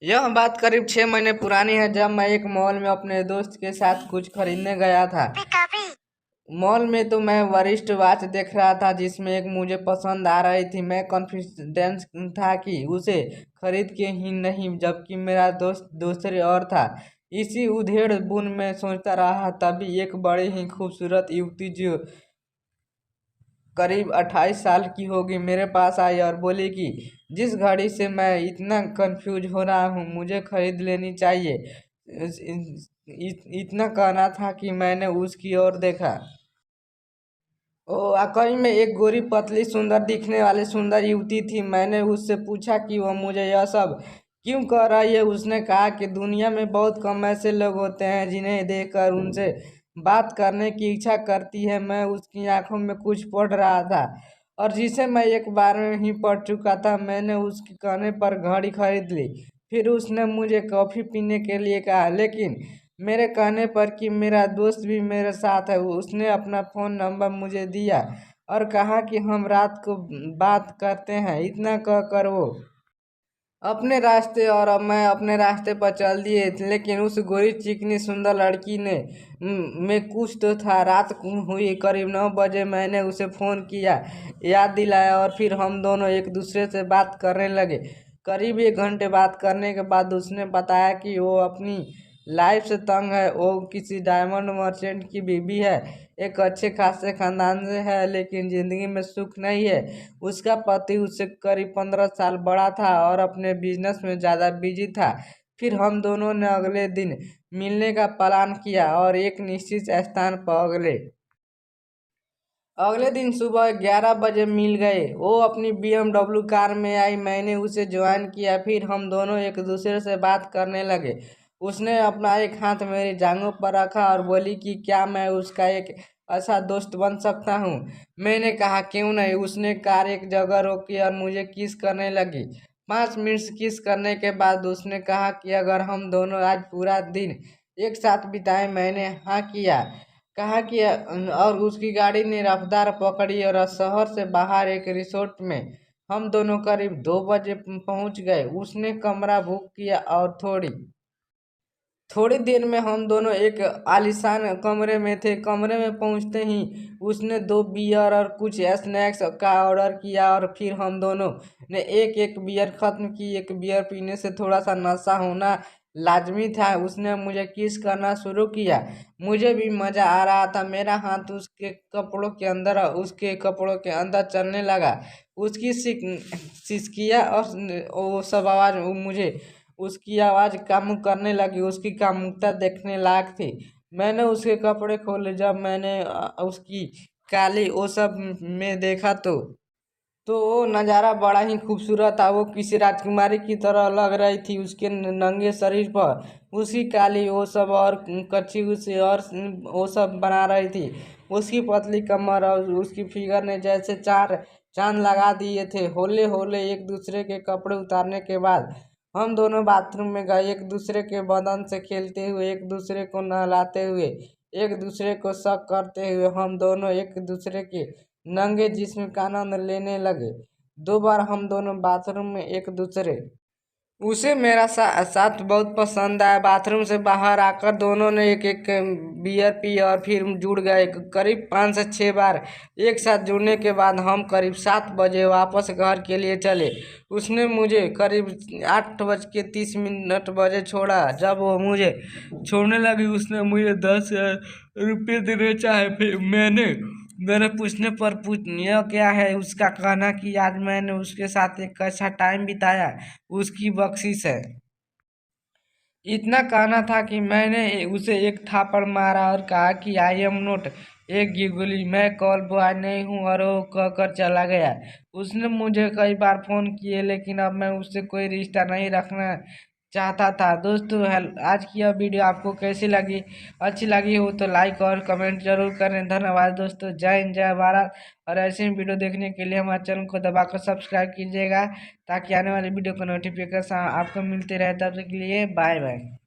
यह बात करीब 6 महीने पुरानी है जब मैं एक मॉल में अपने दोस्त के साथ कुछ खरीदने गया था। मॉल में तो मैं वरिष्ठ वॉच देख रहा था जिसमें एक मुझे पसंद आ रही थी। मैं कॉन्फिडेंस था कि उसे खरीद के ही नहीं, जबकि मेरा दोस्त दूसरे और था। इसी उधेड़ बुन में सोचता रहा, तभी एक बड़ी ही खूबसूरत युवती जो करीब 28 साल की होगी मेरे पास आई और बोली कि जिस घड़ी से मैं इतना कंफ्यूज हो रहा हूँ मुझे खरीद लेनी चाहिए। इतना कहना था कि मैंने उसकी ओर देखा। ओ वाकई में एक गोरी पतली सुंदर दिखने वाली सुंदर युवती थी। मैंने उससे पूछा कि वह मुझे यह सब क्यों कर रही है। उसने कहा कि दुनिया में बहुत कम ऐसे लोग होते हैं जिन्हें देखकर उनसे बात करने की इच्छा करती है। मैं उसकी आंखों में कुछ पढ़ रहा था और जिसे मैं एक बार में ही पढ़ चुका था। मैंने उसके कहने पर घड़ी खरीद ली। फिर उसने मुझे कॉफ़ी पीने के लिए कहा, लेकिन मेरे कहने पर कि मेरा दोस्त भी मेरे साथ है। उसने अपना फ़ोन नंबर मुझे दिया और कहा कि हम रात को बात करते हैं। इतना कहकर वो अपने रास्ते और अब मैं अपने रास्ते पर चल दिए। लेकिन उस गोरी चिकनी सुंदर लड़की ने में कुछ तो था। रात हुई करीब 9 बजे। मैंने उसे फ़ोन किया, याद दिलाया और फिर हम दोनों एक दूसरे से बात करने लगे। करीब 1 घंटे बात करने के बाद उसने बताया कि वो अपनी लाइफ से तंग है। वो किसी डायमंड मर्चेंट की बीवी है, एक अच्छे खासे खानदान से है, लेकिन ज़िंदगी में सुख नहीं है। उसका पति उससे करीब 15 साल बड़ा था और अपने बिजनेस में ज़्यादा बिजी था। फिर हम दोनों ने अगले दिन मिलने का प्लान किया और एक निश्चित स्थान पर अगले अगले दिन सुबह 11 बजे मिल गए। वो अपनी BMW कार में आई, मैंने उसे ज्वाइन किया। फिर हम दोनों एक दूसरे से बात करने लगे। उसने अपना एक हाथ मेरी जांघों पर रखा और बोली कि क्या मैं उसका एक अच्छा दोस्त बन सकता हूँ। मैंने कहा क्यों नहीं। उसने कार एक जगह रोकी और मुझे किस करने लगी। 5 मिनट किस करने के बाद उसने कहा कि अगर हम दोनों आज पूरा दिन एक साथ बिताएं। मैंने हाँ किया। कहा कि और उसकी गाड़ी ने रफ्तार पकड़ी और शहर से बाहर एक रिसोर्ट में हम दोनों करीब 2 बजे पहुंच गए। उसने कमरा बुक किया और थोड़ी थोड़ी देर में हम दोनों एक आलीशान कमरे में थे। कमरे में पहुंचते ही उसने 2 बियर और कुछ स्नैक्स का ऑर्डर किया और फिर हम दोनों ने एक एक बियर खत्म की। एक बियर पीने से थोड़ा सा नशा होना लाजमी था। उसने मुझे किस करना शुरू किया। मुझे भी मज़ा आ रहा था। मेरा हाथ उसके कपड़ों के अंदर चलने लगा। उसकी सिसकियाँ और वो सब आवाज़ मुझे उसकी आवाज़ कामुक करने लगी। उसकी कामुकता देखने लायक थी। मैंने उसके कपड़े खोले। जब मैंने उसकी काली वो सब में देखा तो वो नज़ारा बड़ा ही खूबसूरत था। वो किसी राजकुमारी की तरह लग रही थी। उसके नंगे शरीर पर उसकी काली वो सब और कच्ची उसे और वो सब बना रही थी। उसकी पतली कमर और उसकी फिगर ने जैसे चार चांद लगा दिए थे। होले होले एक दूसरे के कपड़े उतारने के बाद हम दोनों बाथरूम में गए। एक दूसरे के बदन से खेलते हुए, एक दूसरे को नहलाते हुए, एक दूसरे को शक करते हुए हम दोनों एक दूसरे के नंगे जिस्म का आनंद लेने लगे। 2 बार हम दोनों बाथरूम में एक दूसरे उसे मेरा साथ बहुत पसंद आया। बाथरूम से बाहर आकर दोनों ने एक एक बियर पी और फिर जुड़ गए। करीब 5 से 6 बार एक साथ जुड़ने के बाद हम करीब 7 बजे वापस घर के लिए चले। उसने मुझे करीब 8 बज के 30 मिनट बजे छोड़ा। जब वो मुझे छोड़ने लगी उसने मुझे 10 रुपये देने चाहे। फिर मेरे पूछने पर यह क्या है, उसका कहना कि आज मैंने उसके साथ एक अच्छा टाइम बिताया, उसकी बख्शिश है। इतना कहना था कि मैंने उसे एक थापड़ मारा और कहा कि आई एम नोट एक गिगुली, मैं कॉल बॉय नहीं हूँ, और वो कहकर चला गया। उसने मुझे कई बार फ़ोन किए लेकिन अब मैं उससे कोई रिश्ता नहीं रखना चाहता था। दोस्तों, आज की यह वीडियो आपको कैसी लगी? अच्छी लगी हो तो लाइक और कमेंट जरूर करें। धन्यवाद दोस्तों। जय हिंद, जय भारत। और ऐसे ही वीडियो देखने के लिए हमारे चैनल को दबाकर सब्सक्राइब कीजिएगा ताकि आने वाली वीडियो का नोटिफिकेशन आपको मिलते रहे। तब तक के लिए बाय बाय।